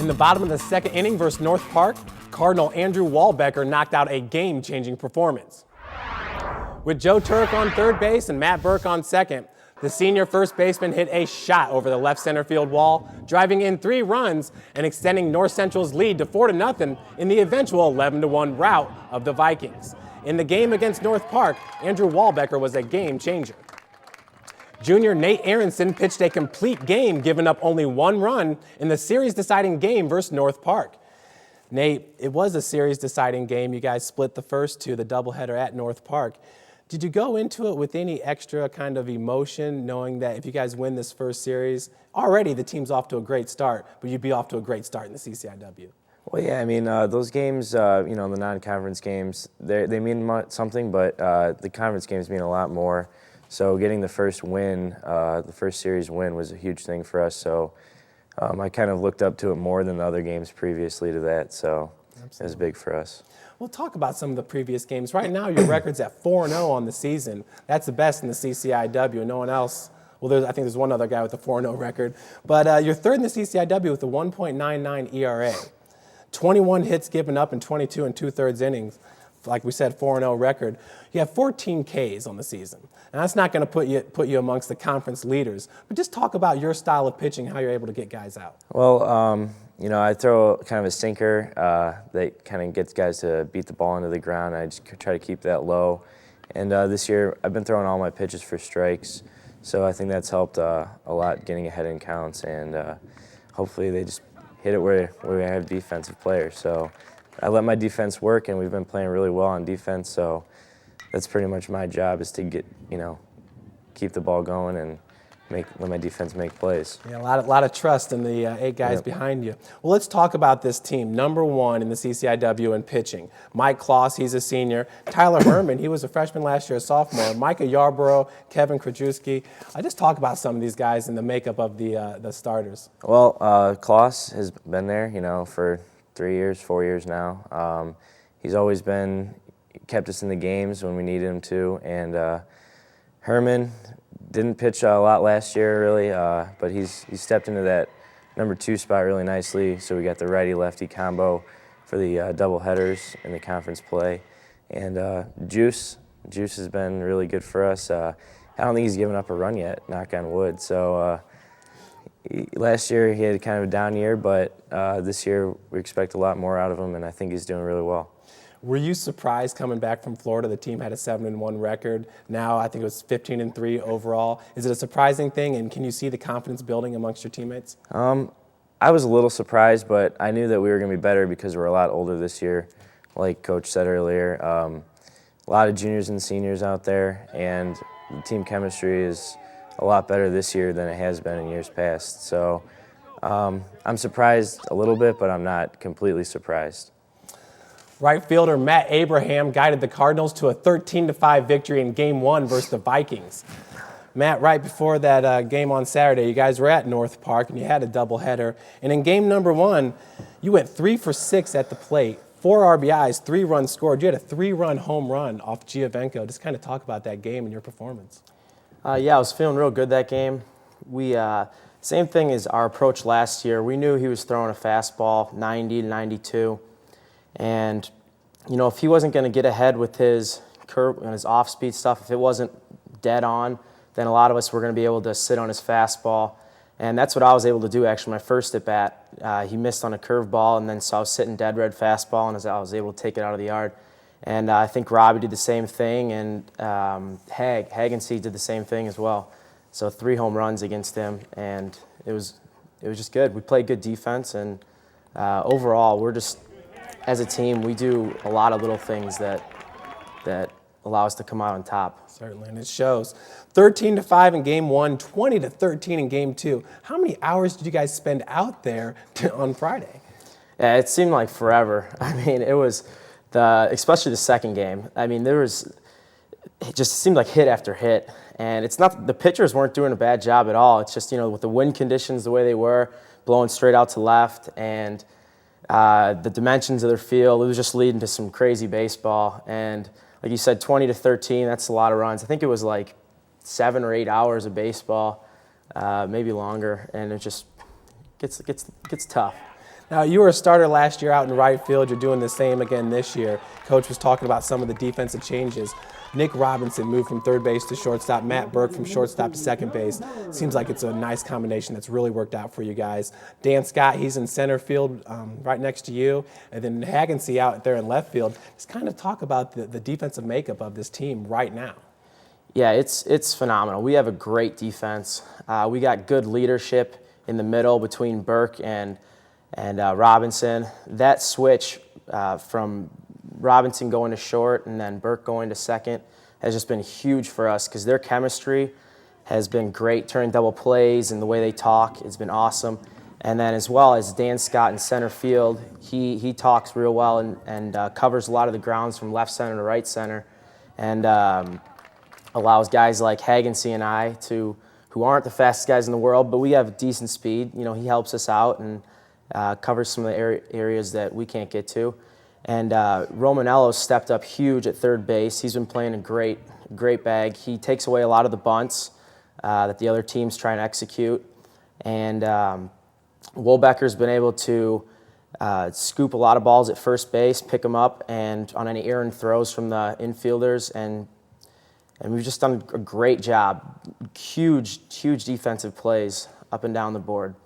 In the bottom of the second inning versus North Park, Cardinal Andrew Wahlbecker knocked out a game-changing performance. With Joe Turk on third base and Matt Burke on second, the senior first baseman hit a shot over the left center field wall, driving in 3 runs and extending North Central's lead to 4-0 in the eventual 11-1 rout of the Vikings. In the game against North Park, Andrew Wahlbecker was a game changer. Junior Nate Arenson pitched a complete game, giving up only 1 run in the series-deciding game versus North Park. Nate, it was a series-deciding game. You guys split the first 2, the doubleheader at North Park. Did you go into it with any extra kind of emotion, knowing that if you guys win this first series, already the team's off to a great start, but you'd be off to a great start in the CCIW? Well, yeah, I mean, those games, the non-conference games, they mean something, but the conference games mean a lot more. So getting the first win, the first series win was a huge thing for us. So I kind of looked up to it more than the other games previously to that. So Absolutely. It was big for us. We'll talk about some of the previous games. Right now, your record's at 4-0 on the season. That's the best in the CCIW. No one else. Well, I think there's one other guy with a 4-0 record. But you're third in the CCIW with a 1.99 ERA. 21 hits given up in 22 2/3 innings. Like we said, 4-0 record. You have 14 Ks on the season. And that's not going to put you amongst the conference leaders. But just talk about your style of pitching, how you're able to get guys out. Well, I throw kind of a sinker that kind of gets guys to beat the ball into the ground. I just try to keep that low. And this year, I've been throwing all my pitches for strikes. So I think that's helped a lot getting ahead in counts. And hopefully they just hit it where we have defensive players. So I let my defense work, and we've been playing really well on defense. So that's pretty much my job, is to get, keep the ball going and let my defense make plays. Yeah, a lot of trust in the 8 guys behind you. Well, let's talk about this team. Number 1 in the CCIW in pitching. Mike Kloss, he's a senior. Tyler Herman, he was a freshman last year, a sophomore. Micah Yarborough, Kevin Krajewski. I just talk about some of these guys in the makeup of the starters. Well, Kloss has been there, for 3 years, 4 years now. He's always kept us in the games when we needed him to. And Herman didn't pitch a lot last year, really, but he stepped into that number 2 spot really nicely. So we got the righty-lefty combo for the double headers in the conference play. And Juice has been really good for us. I don't think he's given up a run yet, knock on wood. So last year he had kind of a down year, but this year we expect a lot more out of him, and I think he's doing really well. Were you surprised coming back from Florida? The team had a 7-1 record. Now I think it was 15-3 overall. Is it a surprising thing, and can you see the confidence building amongst your teammates? I was a little surprised, but I knew that we were going to be better because we're a lot older this year, like Coach said earlier. A lot of juniors and seniors out there, and the team chemistry is a lot better this year than it has been in years past. So I'm surprised a little bit, but I'm not completely surprised. Right fielder Matt Abraham guided the Cardinals to a 13-5 victory in Game 1 versus the Vikings. Matt, right before that game on Saturday, you guys were at North Park and you had a doubleheader. And in game number 1, you went 3 for 6 at the plate, 4 RBIs, 3 runs scored. You had a 3-run home run off Giovenco. Just kind of talk about that game and your performance. Yeah, I was feeling real good that game. Same thing as our approach last year. We knew he was throwing a fastball, 90 to 92. And, if he wasn't going to get ahead with his curve and his off-speed stuff, if it wasn't dead on, then a lot of us were going to be able to sit on his fastball. And that's what I was able to do, actually, my first at-bat. He missed on a curveball, and then so I was sitting dead red fastball, and I was able to take it out of the yard. And I think Robbie did the same thing, and Hagensee did the same thing as well. So 3 home runs against him, and it was just good. We played good defense, and overall, we're just, as a team, we do a lot of little things that allow us to come out on top. Certainly, and it shows. 13-5 in Game 1, 20-13 in Game 2. How many hours did you guys spend out there on Friday? Yeah, it seemed like forever. I mean, it was especially the second game. I mean, it just seemed like hit after hit. And it's not, the pitchers weren't doing a bad job at all. It's just, with the wind conditions the way they were, blowing straight out to left, and the dimensions of their field, it was just leading to some crazy baseball. And like you said, 20-13, that's a lot of runs. I think it was like 7 or 8 hours of baseball, maybe longer, and it just gets tough. Now, you were a starter last year out in right field. You're doing the same again this year. Coach was talking about some of the defensive changes. Nick Robinson moved from third base to shortstop. Matt Burke from shortstop to second base. Seems like it's a nice combination that's really worked out for you guys. Dan Scott, he's in center field right next to you. And then Hagensee out there in left field. Just kind of talk about the defensive makeup of this team right now. Yeah, it's phenomenal. We have a great defense. We got good leadership in the middle between Burke and Robinson. That switch from Robinson going to short and then Burke going to second has just been huge for us because their chemistry has been great, turning double plays and the way they talk. It's been awesome. And then as well as Dan Scott in center field, he talks real well and covers a lot of the grounds from left center to right center and allows guys like Hagensee and I who aren't the fastest guys in the world, but we have decent speed. You know, he helps us out and covers some of the areas that we can't get to. And Romanello stepped up huge at third base. He's been playing a great bag. He takes away a lot of the bunts that the other teams try and execute. And Wolbecker's been able to scoop a lot of balls at first base, pick them up, and on any errant throws from the infielders. And we've just done a great job. Huge defensive plays up and down the board.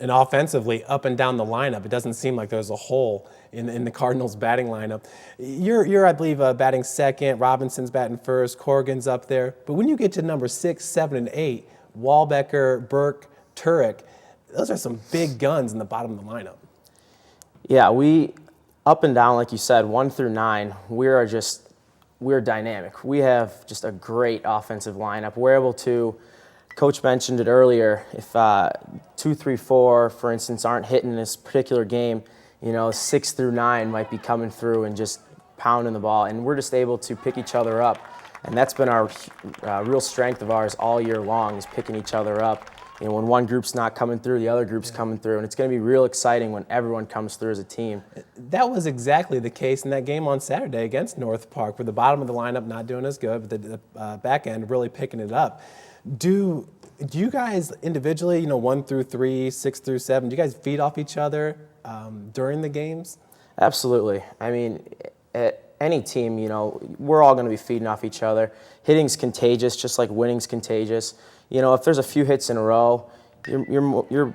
And offensively, up and down the lineup, it doesn't seem like there's a hole in the Cardinals' batting lineup. You're I believe, batting second. Robinson's batting first. Corrigan's up there. But when you get to number 6, 7, and 8, Walbecker, Burke, Turek, those are some big guns in the bottom of the lineup. Yeah, we up and down, like you said, 1 through 9. We're dynamic. We have just a great offensive lineup. We're able to. Coach mentioned it earlier. If 2, 3, 4, for instance, aren't hitting this particular game, 6 through 9 might be coming through and just pounding the ball, and we're just able to pick each other up. And that's been our real strength of ours all year long, is picking each other up. When one group's not coming through, the other group's coming through, and it's going to be real exciting when everyone comes through as a team. That was exactly the case in that game on Saturday against North Park, where the bottom of the lineup not doing as good, but the back end really picking it up. Do you guys individually, 1 through 3, 6 through 7, do you guys feed off each other during the games? Absolutely. I mean, at any team, we're all going to be feeding off each other. Hitting's contagious, just like winning's contagious. If there's a few hits in a row, you're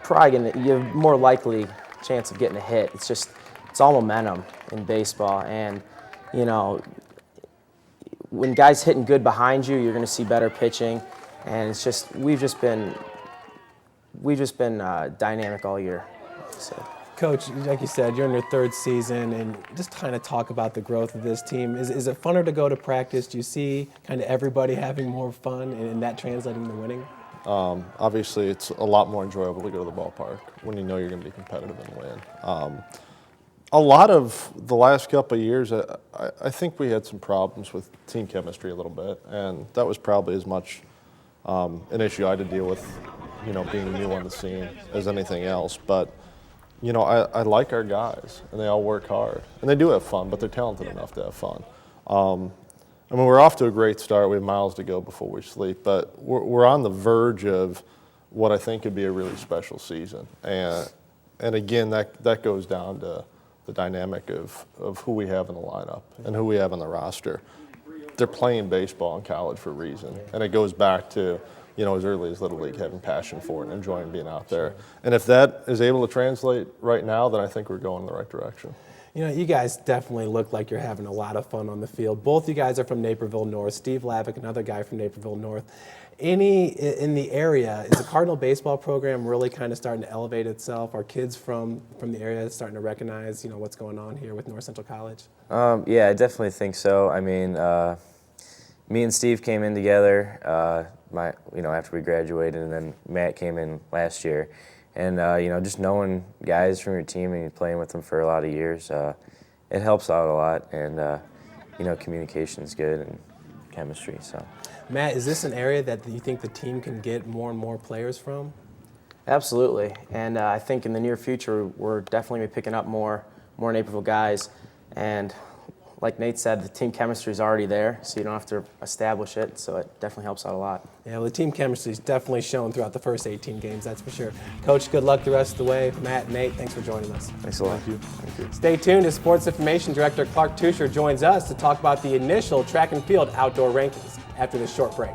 probably you have more likely chance of getting a hit. It's all momentum in baseball, and when guys hitting good behind you, you're going to see better pitching, and we've just been dynamic all year. So. Coach, like you said, you're in your 3rd season, and just kind of talk about the growth of this team. Is it funner to go to practice? Do you see kind of everybody having more fun and that translating to winning? Obviously, it's a lot more enjoyable to go to the ballpark when you know you're going to be competitive and win. A lot of the last couple of years, I think we had some problems with team chemistry a little bit, and that was probably as much an issue I had to deal with, being new on the scene as anything else. But I like our guys, and they all work hard. And they do have fun, but they're talented enough to have fun. We're off to a great start. We have miles to go before we sleep, but we're on the verge of what I think could be a really special season. And again, that goes down to the dynamic of who we have in the lineup and who we have on the roster. They're playing baseball in college for a reason, and it goes back to as early as Little League, having passion for it and enjoying being out there. And if that is able to translate right now, then I think we're going in the right direction. You guys definitely look like you're having a lot of fun on the field. Both you guys are from Naperville North. Steve Lavick, another guy from Naperville North. In the area, is the Cardinal baseball program really kind of starting to elevate itself? Are kids from the area starting to recognize, what's going on here with North Central College? Yeah, I definitely think so. I mean, me and Steve came in together, after we graduated, and then Matt came in last year. And, just knowing guys from your team and playing with them for a lot of years, it helps out a lot. And, communication's good and chemistry, so. Matt, is this an area that you think the team can get more and more players from? Absolutely. And I think in the near future, we're definitely picking up more Naperville guys. And like Nate said, the team chemistry is already there, so you don't have to establish it, so it definitely helps out a lot. Yeah, well, the team chemistry is definitely shown throughout the first 18 games, that's for sure. Coach, good luck the rest of the way. Matt, Nate, thanks for joining us. Thanks a lot. Thank you. Stay tuned as Sports Information Director Clark Tusher joins us to talk about the initial track and field outdoor rankings after this short break.